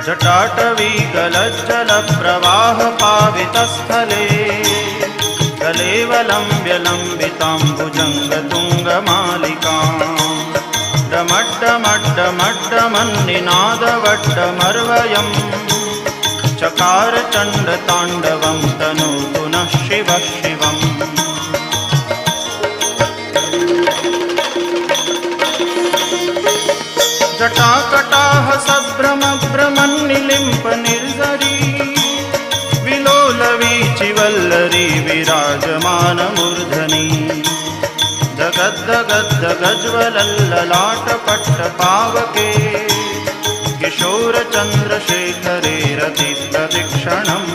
जटाटवी गलज्जलप्रवाहपावितस्थले कलेवलम्ब्यलम्बिताम्बुजङ्गतुङ्गमालिकाम् डमड्डमड्डमड्डमन्निनादवड्डमर्वयम् चकार चण्डताण्डवं तनु पुनः शिवः शिवम्। जटाकटाह सभ्रमभ्रमन्निलिम्प निर्झरी विलोलवीचिवल्लरी विराजमानमूर्धनि जगद्दगद्दगज्वलल्ललाटपट्टपावके किशोरचन्द्रशेखरे रतिप्रदक्षिणम्